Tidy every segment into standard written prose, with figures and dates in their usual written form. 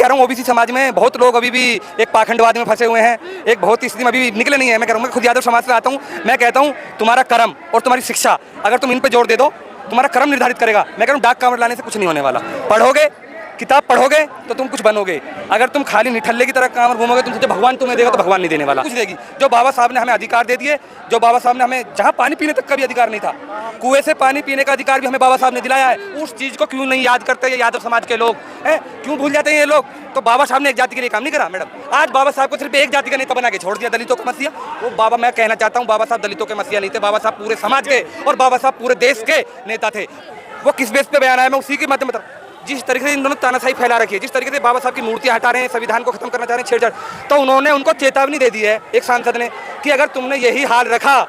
कह रहा हूँ ओबीसी समाज में बहुत लोग अभी भी एक पाखंडवाद में फंसे हुए हैं, एक बहुत ही स्थिति में अभी भी निकले नहीं है। मैं कह रहा हूँ, खुद यादव समाज से आता हूँ, मैं कहता हूँ तुम्हारा कर्म और तुम्हारी शिक्षा अगर तुम इन पे जोर दे दो, तुम्हारा कर्म निर्धारित करेगा। मैं कह रहा हूँ डाक कांवड़ लाने से कुछ नहीं होने वाला। पढ़ोगे, किताब पढ़ोगे तो तुम कुछ बनोगे। अगर तुम खाली निठल्ले की तरह कांवड़ घूमोगे, तुम सोचो भगवान तुम्हें देगा, तो भगवान नहीं देने वाला, कुछ देगी। जो बाबा साहब ने हमें अधिकार दे दिए, जो बाबा साहब ने हमें जहाँ पानी पीने तक का भी अधिकार नहीं था, कुएं से पानी पीने का अधिकार भी हमें बाबा साहब ने दिलाया है। उस चीज़ को क्यों नहीं याद करते ये यादव समाज के लोग हैं, क्यों भूल जाते हैं ये लोग? तो बाबा साहब ने एक जाति के लिए काम नहीं करा मैडम। आज बाबा साहब को सिर्फ एक जाति का नेता बना के छोड़ दिया, दलितों का मसीहा। वो बाबा, मैं कहना चाहता हूँ, बाबा साहब दलितों के मसीहा नहीं थे, बाबा साहब पूरे समाज के और बाबा साहब पूरे देश के नेता थे। वो किस बेस पे बयान आया, मैं उसी के माध्यम में जिस तरीके से इन दोनों तानाशाही फैला रखी है, जिस तरीके से बाबा साहब की मूर्तियां हटा रहे हैं, संविधान को खत्म करना चाह रहे हैं, छेड़छाड़, तो उन्होंने उनको चेतावनी दे दी है एक सांसद ने कि अगर तुमने यही हाल रखा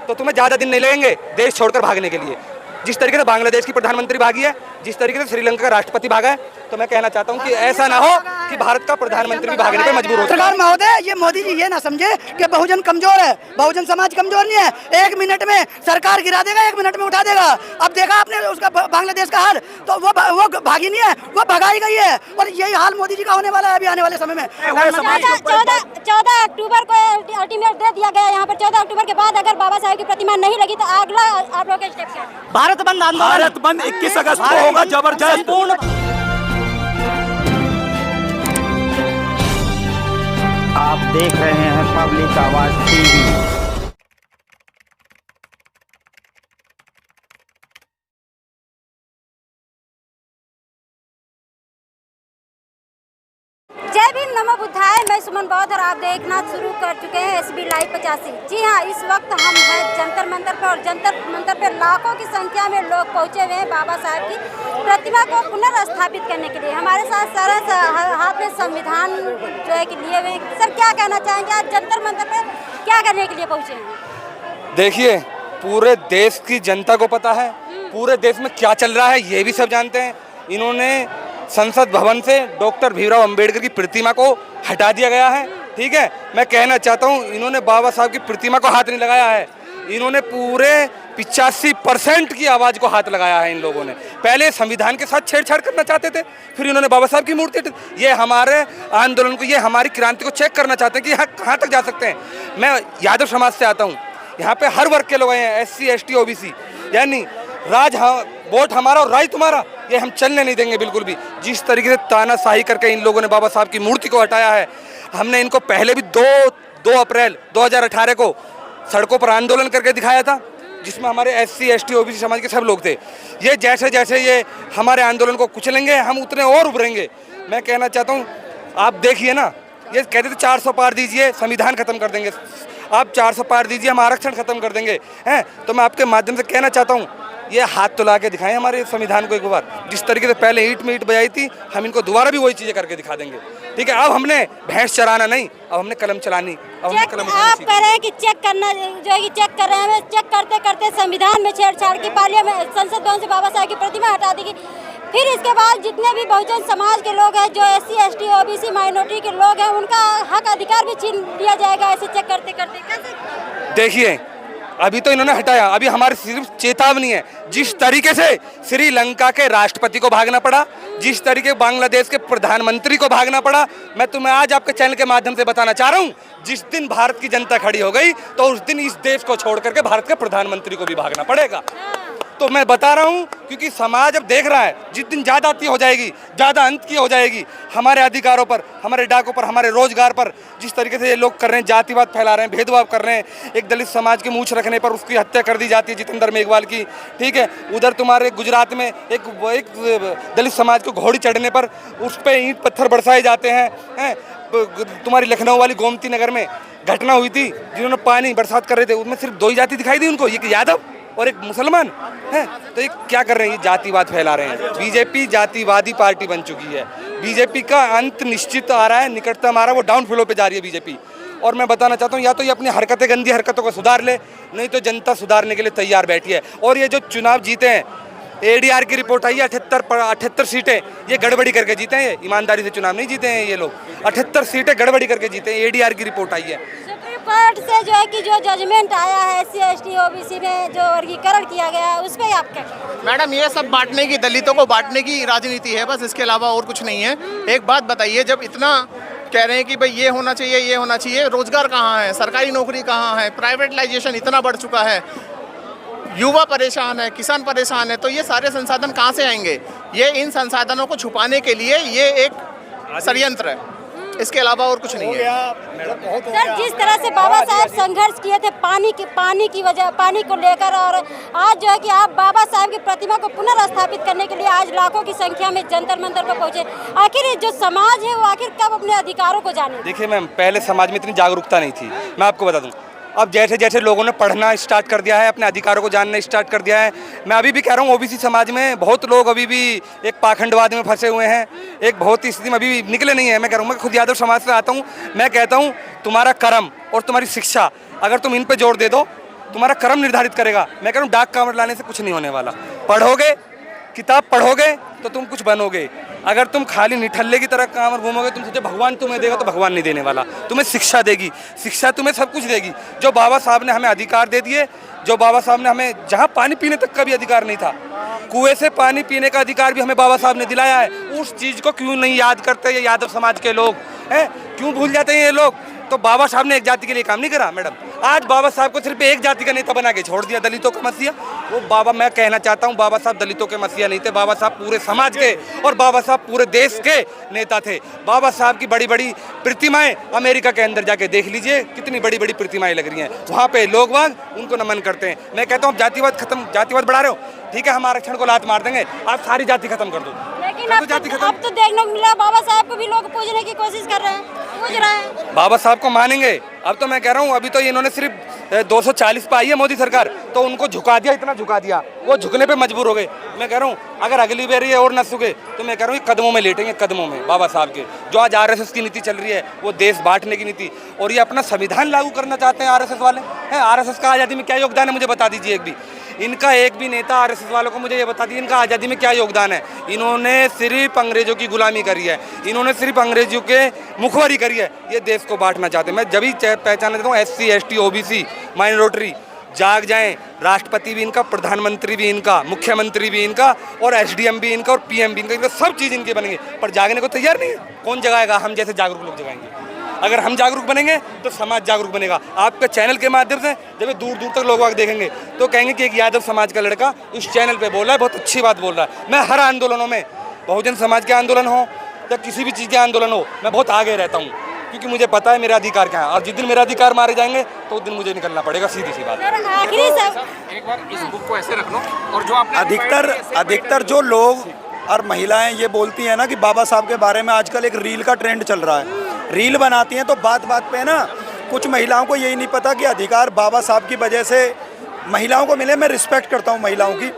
तो तुम्हें ज़्यादा दिन नहीं लगेंगे देश छोड़कर भागने के लिए। जिस तरीके से बांग्लादेश की प्रधानमंत्री भागी है, जिस तरीके से श्रीलंका का राष्ट्रपति भागा है, तो मैं कहना चाहता हूं कि ऐसा ना हो कि भारत का प्रधानमंत्री भी भागने पे मजबूर हो। सरकार महोदय, ये मोदी जी ये ना समझे कि बहुजन कमजोर है, बहुजन समाज कमजोर नहीं है। 1 मिनट में सरकार गिरा देगा, 1 मिनट में उठा देगा। अब देखा आपने उसका बांग्लादेश का हाल, तो वो भागी नहीं है, वो भगाई गई है। और यही हाल मोदी जी का होने वाला है अभी आने वाले समय में। 14 अक्टूबर को अल्टीमेट दे दिया गया। यहाँ पर 14 अक्टूबर के बाद अगर बाबा साहब की प्रतिमा नहीं लगी तो अगला आप लोग स्टेप क्या है? भारत बंद आंदोलन, भारत बंद 21 अगस्त को होगा जबरदस्त। आप देख रहे हैं पब्लिक आवाज टीवी। जय भीम, नमो बुद्धाय। मैं सुमन बौद्ध और आप देखना शुरू कर चुके हैं एसबी लाइव 85। जी हाँ, इस वक्त हम हैं जंतर मंतर पर और जंतर मंतर पर लाखों की संख्या में लोग पहुंचे हुए हैं बाबा साहब की प्रतिमा को पुनर्स्थापित करने के लिए। हमारे साथ सर हाथ में संविधान जो है कि लिए हुए। सर, क्या कहना चाहेंगे, आज जंतर मंतर पर क्या करने के लिए पहुँचे हैं? देखिए, पूरे देश की जनता को पता है पूरे देश में क्या चल रहा है, ये भी सब जानते हैं। इन्होंने संसद भवन से डॉक्टर भीमराव अंबेडकर की प्रतिमा को हटा दिया गया है, ठीक है। मैं कहना चाहता हूँ, इन्होंने बाबा साहब की प्रतिमा को हाथ नहीं लगाया है, इन्होंने पूरे 85% की आवाज़ को हाथ लगाया है। इन लोगों ने पहले संविधान के साथ छेड़छाड़ करना चाहते थे, फिर इन्होंने बाबा साहब की मूर्ति, ये हमारे आंदोलन को, ये हमारी क्रांति को चेक करना चाहते हैं कि यहाँ कहाँ तक जा सकते हैं। मैं यादव समाज से आता हूँ, यहाँ पे हर वर्ग के लोग आए हैं, SC ST OBC, यानी वोट हमारा और राज तुम्हारा, ये हम चलने नहीं देंगे बिल्कुल भी। जिस तरीके से तानाशाही करके इन लोगों ने बाबा साहब की मूर्ति को हटाया है, हमने इनको पहले भी 2 अप्रैल 2018 को सड़कों पर आंदोलन करके दिखाया था, जिसमें हमारे SC ST OBC समाज के सब लोग थे। ये जैसे जैसे ये हमारे आंदोलन को कुचलेंगे, हम उतने और उभरेंगे। मैं कहना चाहता हूँ, आप देखिए ना, ये कहते थे 400 पार दीजिए, संविधान खत्म कर देंगे। आप 400 पार दीजिए, हम आरक्षण खत्म कर देंगे, हैं। तो मैं आपके माध्यम से कहना चाहता हूँ, ये हाथ तो ला के दिखाएं हमारे संविधान को एक बार। जिस तरीके से पहले ईंट में ईंट बजाई थी, हम इनको दोबारा भी वही चीजें करके दिखा देंगे, ठीक है। अब हमने भैंस चराना नहीं, अब हमने कलम चलानी, अब हमने कलम चलानी। आप कह रहे हैं कि चेक करना, जो है चेक कर रहे हैं, चेक करते करते संविधान में छेड़छाड़ की, पार्लियामेंट संसद भवन से बाबा साहब की प्रतिमा हटा देगी। फिर इसके बाद जितने भी बहुजन समाज के लोग हैं, जो SC ST OBC माइनॉरिटी के लोग हैं, उनका हक अधिकार भी छीन लिया जाएगा ऐसे चेक करते करते। कैसे? देखिए, अभी तो इन्होंने हटाया, अभी हमारी सिर्फ चेतावनी है। जिस तरीके से श्रीलंका के राष्ट्रपति को भागना पड़ा, जिस तरीके बांग्लादेश के प्रधानमंत्री को भागना पड़ा, मैं तुम्हें आज आपके चैनल के माध्यम से बताना चाह रहा हूँ, जिस दिन भारत की जनता खड़ी हो गई तो उस दिन इस देश को छोड़ करके भारत के प्रधानमंत्री को भी भागना पड़ेगा। तो मैं बता रहा हूँ, क्योंकि समाज अब देख रहा है, जिस दिन ज्यादती हो जाएगी, ज्यादा अंत की हो जाएगी हमारे अधिकारों पर, हमारे डाकों पर, हमारे रोजगार पर, जिस तरीके से ये लोग कर रहे हैं, जातिवाद फैला रहे हैं, भेदभाव कर रहे हैं। एक दलित समाज की मूंछ रखने पर उसकी हत्या कर दी जाती है, जितेंद्र मेघवाल की, ठीक है। उधर तुम्हारे गुजरात में एक दलित समाज को घोड़ी चढ़ने पर उस पर ईंट पत्थर बरसाए जाते हैं। तुम्हारी लखनऊ वाली गोमती नगर में घटना हुई थी, जिन्होंने पानी बरसात कर रहे थे, उसमें सिर्फ 2 ही जाति दिखाई दी उनको, एक यादव और एक मुसलमान है। तो ये क्या कर रहे हैं, ये जातिवाद फैला रहे हैं। बीजेपी जातिवादी पार्टी बन चुकी है, बीजेपी का अंत निश्चित आ रहा है, निकटतम आ रहा है, वो डाउन फ्लो पे जा रही है बीजेपी। और मैं बताना चाहता हूँ, या तो ये अपनी हरकतें, गंदी हरकतों को सुधार ले, नहीं तो जनता सुधारने के लिए तैयार बैठी है। और ये जो चुनाव जीते हैं, ADR की रिपोर्ट आई है, 78 सीटें ये गड़बड़ी करके जीते हैं, ये ईमानदारी से चुनाव नहीं जीते हैं ये लोग। 78 सीटें गड़बड़ी करके जीते हैं, ADR की रिपोर्ट आई है। सुप्रीम कोर्ट से जो है कि जो जजमेंट आया है SC/ST OBC में जो वर्गीकरण किया गया है उस पर आप क्या कहेंगे? मैडम ये सब बांटने की, दलितों को बांटने की राजनीति है बस, इसके अलावा और कुछ नहीं है। एक बात बताइए, जब इतना कह रहे हैं कि भाई ये होना चाहिए, ये होना चाहिए, रोजगार कहाँ है, सरकारी नौकरी कहाँ है, प्राइवेटाइजेशन इतना बढ़ चुका है, युवा परेशान है, किसान परेशान है, तो ये सारे संसाधन कहाँ से आएंगे? ये इन संसाधनों को छुपाने के लिए ये एक षड्यंत्र है, इसके अलावा और कुछ नहीं है। सर, जिस तरह से बाबा साहब संघर्ष किए थे पानी की वजह, पानी को लेकर, और आज जो है कि आप बाबा साहब की प्रतिमा को पुनर्स्थापित करने के लिए आज लाखों की संख्या में जंतर मंतर पर पहुंचे। आखिर ये जो समाज है वो आखिर कब अपने अधिकारों को जाने? देखिए मैम, पहले समाज में इतनी जागरूकता नहीं थी, मैं आपको बता दूं। अब जैसे जैसे लोगों ने पढ़ना स्टार्ट कर दिया है, अपने अधिकारों को जानना स्टार्ट कर दिया है। मैं अभी भी कह रहा हूँ, ओबीसी समाज में बहुत लोग अभी भी एक पाखंडवाद में फंसे हुए हैं, एक बहुत ही स्थिति में अभी निकले नहीं है। मैं कह रहा हूँ, मैं खुद यादव समाज से आता हूँ, मैं कहता हूँ तुम्हारा कर्म और तुम्हारी शिक्षा अगर तुम इन पे जोर दे दो, तुम्हारा कर्म निर्धारित करेगा। मैं कह रहा हूँ, डाक कावड़ लाने से कुछ नहीं होने वाला। पढ़ोगे, किताब पढ़ोगे तो तुम कुछ बनोगे। अगर तुम खाली निठल्ले की तरह काम और घूमोगे, तुम सोचो भगवान तुम्हें देगा, तो भगवान नहीं देने वाला। तुम्हें शिक्षा देगी, शिक्षा तुम्हें सब कुछ देगी। जो बाबा साहब ने हमें अधिकार दे दिए, जो बाबा साहब ने हमें, जहाँ पानी पीने तक का भी अधिकार नहीं था, कुएं से पानी पीने का अधिकार भी हमें बाबा साहब ने दिलाया है। उस चीज़ को क्यों नहीं याद करते ये यादव समाज के लोग हैं? क्यों भूल जाते हैं ये लोग? तो बाबा साहब ने एक जाति के लिए काम नहीं करा मैडम। आज बाबा साहब को सिर्फ एक जाति का नेता बना के छोड़ दिया, दलितों का मसीहा। वो बाबा, मैं कहना चाहता हूँ, बाबा साहब दलितों के मसीहा नहीं थे, बाबा साहब पूरे समाज के और बाबा साहब पूरे देश के नेता थे। बाबा साहब की बड़ी बड़ी प्रतिमाएं अमेरिका के अंदर जाके देख लीजिए, कितनी बड़ी बड़ी प्रतिमाएं लग रही हैं वहाँ पे, लोग वाग उनको नमन करते हैं। मैं कहता हूँ, जातिवाद खत्म, जातिवाद बढ़ा रहे हो, ठीक है, हम आरक्षण को लात मार देंगे, आप सारी जाति खत्म कर दो। लेकिन अब तो देखने को मिला बाबा साहब को भी लोग पूजने की कोशिश कर रहे हैं, पूज रहे हैं। बाबा साहब को मानेंगे? अब तो मैं कह रहा हूँ, अभी तो इन्होंने सिर्फ 240 पे आई है मोदी सरकार, तो उनको झुका दिया, इतना झुका दिया, वो झुकने पे मजबूर हो गए। मैं कह रहा हूँ, अगर अगली बार ये और न सुखे तो मैं कह रहा हूँ कदमों में लेटेंगे, कदमों में बाबा साहब के। जो आज RSS की नीति चल रही है, वो देश बांटने की नीति, और ये अपना संविधान लागू करना चाहते हैं RSS वाले हैं। RSS का आज़ादी में क्या योगदान है, मुझे बता दीजिए। एक भी इनका, एक भी नेता RSS वालों को मुझे ये बता दीजिए, इनका आज़ादी में क्या योगदान है। इन्होंने सिर्फ अंग्रेजों की गुलामी करी है, इन्होंने सिर्फ अंग्रेजों के मुखबरी करी है। ये देश को बांटना चाहते हैं। मैं जब ही पहचान देता हूँ, SC ST OBC माइनॉरिटी जाग जाएं, राष्ट्रपति भी इनका, प्रधानमंत्री भी इनका, मुख्यमंत्री भी इनका, और SDM भी इनका, और PM भी इनका, सब चीज़ इनके बनेंगे, पर जागने को तैयार नहीं है। कौन जगाएगा? हम जैसे जागरूक लोग जगाएंगे। अगर हम जागरूक बनेंगे तो समाज जागरूक बनेगा। आपके चैनल के माध्यम से जब ये दूर दूर तक लोग आगे देखेंगे तो कहेंगे कि एक यादव समाज का लड़का इस चैनल पे बोल रहा है, बहुत अच्छी बात बोल रहा है। मैं हर आंदोलनों में, बहुजन समाज के आंदोलन हो या किसी भी चीज़ के आंदोलन हो, मैं बहुत आगे रहता हूँ, क्योंकि मुझे पता है मेरा अधिकार क्या है। और जिस दिन मेरा अधिकार मारे जाएंगे तो उस दिन मुझे निकलना पड़ेगा, सीधी सी बात। आखिरी एक बार इस बुक को ऐसे रख लो, और जो आपने अधिकतर जो लोग और महिलाएं ये बोलती हैं ना कि बाबा साहब के बारे में आजकल एक रील का ट्रेंड चल रहा है, रील बनाती हैं, तो बात बात पे ना कुछ महिलाओं को यही नहीं पता कि अधिकार बाबा साहब की वजह से महिलाओं को मिले। मैं रिस्पेक्ट करता हूँ महिलाओं की,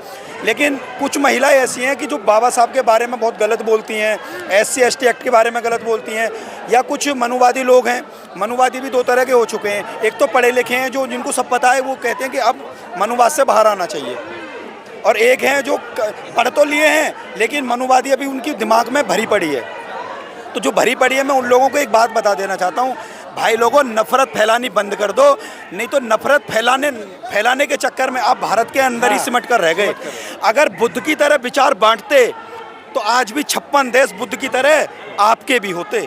लेकिन कुछ महिलाएं ऐसी हैं कि जो बाबा साहब के बारे में बहुत गलत बोलती हैं, SC ST एक्ट के बारे में गलत बोलती हैं, या कुछ मनुवादी लोग हैं। मनुवादी भी दो तरह के हो चुके हैं, एक तो पढ़े लिखे हैं जो जिनको सब पता है, वो कहते हैं कि अब मनुवाद से बाहर आना चाहिए, और एक हैं जो पढ़ तो लिए हैं लेकिन मनुवादी अभी उनकी दिमाग में भरी पड़ी है। तो जो भरी पड़ी है, मैं उन लोगों को एक बात बता देना चाहता हूँ, भाई लोगों, नफरत फैलानी बंद कर दो, नहीं तो नफरत फैलाने के चक्कर में आप भारत के अंदर ही सिमट कर रह गए। अगर बुद्ध की तरह विचार बांटते तो आज भी 56 देश बुद्ध की तरह आपके भी होते,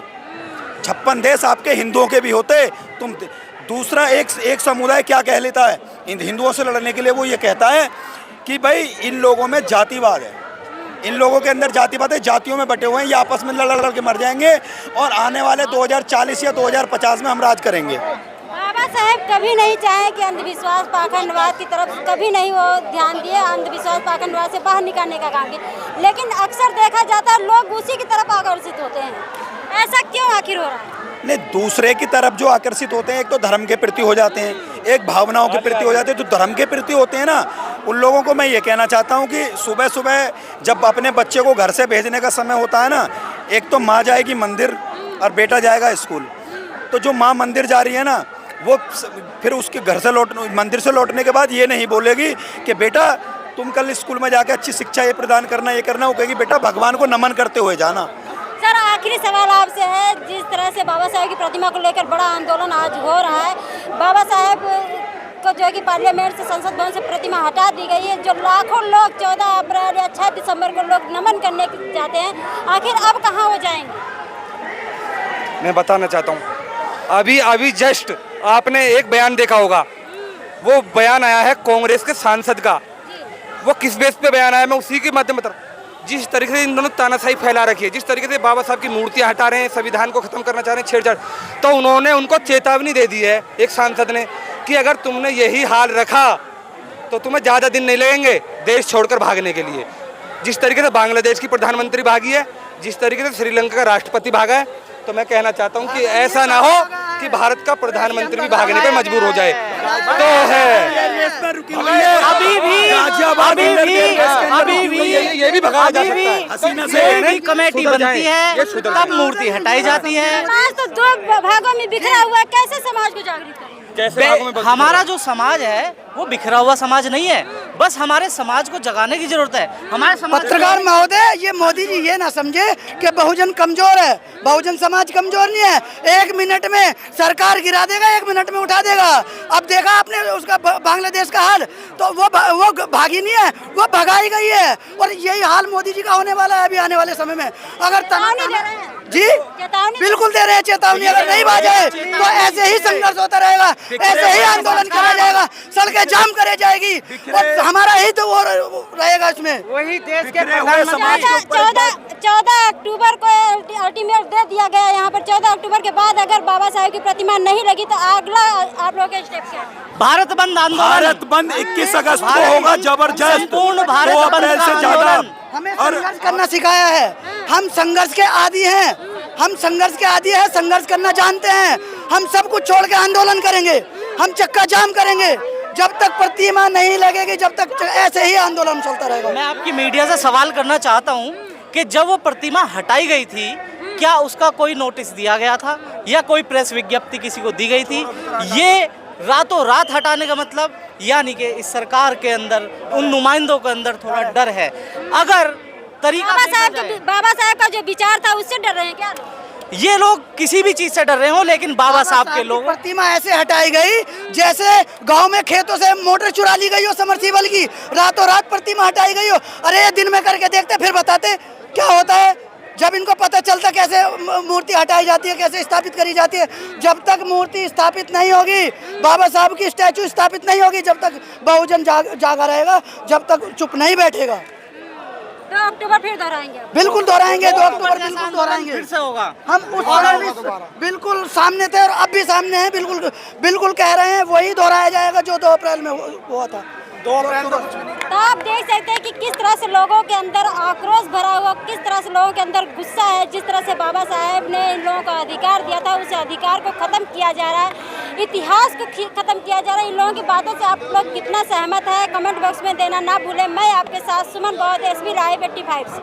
56 देश आपके हिंदुओं के भी होते। तुम दूसरा एक समुदाय क्या कह लेता है इन हिंदुओं से लड़ने के लिए, वो ये कहता है कि भाई इन लोगों में जातिवाद है, इन लोगों के अंदर जातिवाद है, जातियों में बटे हुए हैं, ये आपस में लड़ के मर जाएंगे, और आने वाले 2040 या 2050 में हम राज करेंगे। बाबा साहब कभी नहीं चाहे कि अंधविश्वास पाखंडवाद की तरफ कभी नहीं वो ध्यान दिए, अंधविश्वास पाखंडवाद से बाहर निकालने का काम किया, लेकिन अक्सर देखा जाता है लोग उसी की तरफ आकर्षित होते हैं। ऐसा क्यों आखिर हो रहा है? नहीं, दूसरे की तरफ जो आकर्षित होते हैं, एक तो धर्म के प्रति हो जाते हैं, एक भावनाओं के प्रति हो जाते हैं। जो धर्म के प्रति होते हैं ना, उन लोगों को मैं ये कहना चाहता हूँ कि सुबह सुबह जब अपने बच्चे को घर से भेजने का समय होता है ना, एक तो माँ जाएगी मंदिर और बेटा जाएगा स्कूल। तो जो माँ मंदिर जा रही है ना, वो फिर उसके घर से मंदिर से लौटने के बाद ये नहीं बोलेगी कि बेटा तुम कल स्कूल में जाके अच्छी शिक्षा ये प्रदान करना, ये करना। वो कहेगी बेटा भगवान को नमन करते हुए जाना। सर, आखिरी सवाल आपसे है, जिस तरह से बाबा साहेब की प्रतिमा को लेकर बड़ा आंदोलन आज हो रहा है। बाबा साहेब को जो है कि पार्लियामेंट से, संसद भवन से प्रतिमा हटा दी गई है। जो लाखों लोग 14 अप्रैल या 6 दिसंबर को लोग नमन करने जाते हैं, आखिर अब कहाँ वो जाएंगे? मैं बताना चाहता हूँ, अभी जस्ट आपने एक बयान देखा होगा, वो बयान आया है कांग्रेस के सांसद का। वो किस बेस पे बयान आया, मैं उसी के माध्यम बता रहा हूँ। जिस तरीके से इन दोनों तानाशाही फैला रखी है, जिस तरीके से बाबा साहब की मूर्तियां हटा रहे हैं, संविधान को खत्म करना चाह रहे हैं, छेड़छाड़, तो उन्होंने उनको चेतावनी दे दी है एक सांसद ने कि अगर तुमने यही हाल रखा तो तुम्हें ज़्यादा दिन नहीं लगेंगे देश छोड़कर भागने के लिए। जिस तरीके से बांग्लादेश की प्रधानमंत्री भागी है, जिस तरीके से श्रीलंका का राष्ट्रपति भागा है, तो मैं कहना चाहता हूं कि ऐसा ना हो कि भारत का प्रधानमंत्री भी भागने पे मजबूर हो जाए। तो है अभी भी ये भी भगाया जा सकता है। कमेटी बनती है तब मूर्ति हटाई जाती है। समाज तो दो भागों में बिखरा हुआ है, कैसे समाज को जागृत करें? हमारा जो समाज है वो बिखरा हुआ समाज नहीं है, बस हमारे समाज को जगाने की जरूरत है। हमारे समाज पत्रकार महोदय, ये मोदी जी ये ना समझे कि बहुजन कमजोर है, बहुजन समाज कमजोर नहीं है। 1 मिनट में सरकार गिरा देगा, 1 मिनट में उठा देगा। अब देखा आपने उसका बांग्लादेश का हाल, तो वो भागी नहीं है, वो भगाई गई है। और यही हाल मोदी जी का होने वाला है अभी आने वाले समय में। अगर जी बिल्कुल दे रहे हैं चेतावनी, अगर नहीं बाजे तो ऐसे ही संघर्ष होता रहेगा, ऐसे ही आंदोलन किया जाएगा, सड़कें जाम करे जाएगी और हमारा ही तो वो रहेगा इसमें। वही देश के 14 अक्टूबर को अल्टीमेट दे दिया गया यहाँ पर। 14 अक्टूबर के बाद अगर बाबा साहेब की प्रतिमा नहीं लगी तो अगला आप लोगों के स्टेप क्या है? भारत बंद आंदोलन। भारत बंद 21 अगस्त को होगा, जबरदस्त। संपूर्ण भारत 2 बंद अप्रैल का से ज्यादा। आंदोलन। हमें संघर्ष करना सिखाया है, हम संघर्ष के आदी हैं, हम संघर्ष के आदी हैं, संघर्ष करना जानते हैं। हम सब कुछ छोड़ के आंदोलन करेंगे, हम चक्का जाम करेंगे, जब तक प्रतिमा नहीं लगेगी, जब तक ऐसे ही आंदोलन चलता रहेगा। मैं आपकी मीडिया से सवाल करना चाहता हूं कि जब वो प्रतिमा हटाई गई थी, क्या उसका कोई नोटिस दिया गया था या कोई प्रेस विज्ञप्ति किसी को दी गई थी? ये रातों रात हटाने का मतलब यानी कि इस सरकार के अंदर, उन नुमाइंदों के अंदर थोड़ा डर है। अगर तरीका बाबा साहब का जो विचार था उससे डर रहे हैं क्या? ये लोग किसी भी चीज से डर रहे हो, लेकिन बाबा साहब के लोग। प्रतिमा ऐसे हटाई गई जैसे गांव में खेतों से मोटर चुरा ली गई हो समरसीबल की, रातों रात प्रतिमा हटाई गई हो। अरे दिन में करके देखते फिर बताते क्या होता है। जब इनको पता चलता कैसे मूर्ति हटाई जाती है, कैसे स्थापित करी जाती है। जब तक मूर्ति स्थापित नहीं होगी, बाबा साहब की स्टैचू स्थापित नहीं होगी, जब तक बहुजन जागा रहेगा, जब तक चुप नहीं बैठेगा। 2 अक्टूबर फिर दोहराएंगे? बिल्कुल दोहराएंगे, 2 अक्टूबर बिल्कुल दोहराएंगे। फिर से होगा। हम उस समय भी बिल्कुल सामने थे और अब भी सामने हैं, बिल्कुल कह रहे हैं वही दोहराया जाएगा जो 2 अप्रैल में हुआ था। 2 अप्रैल तो आप देख सकते हैं कि किस तरह से लोगों के अंदर आक्रोश भरा हुआ, किस तरह से लोगों के अंदर गुस्सा है। जिस तरह से बाबा साहेब ने इन लोगों को अधिकार दिया था, उस अधिकार को खत्म किया जा रहा है, इतिहास को खत्म किया जा रहा है। इन लोगों की बातों से आप लोग कितना सहमत है, कमेंट बॉक्स में देना ना भूलें। मैं आपके साथ सुमन बहुत, SB लाइव 85 से।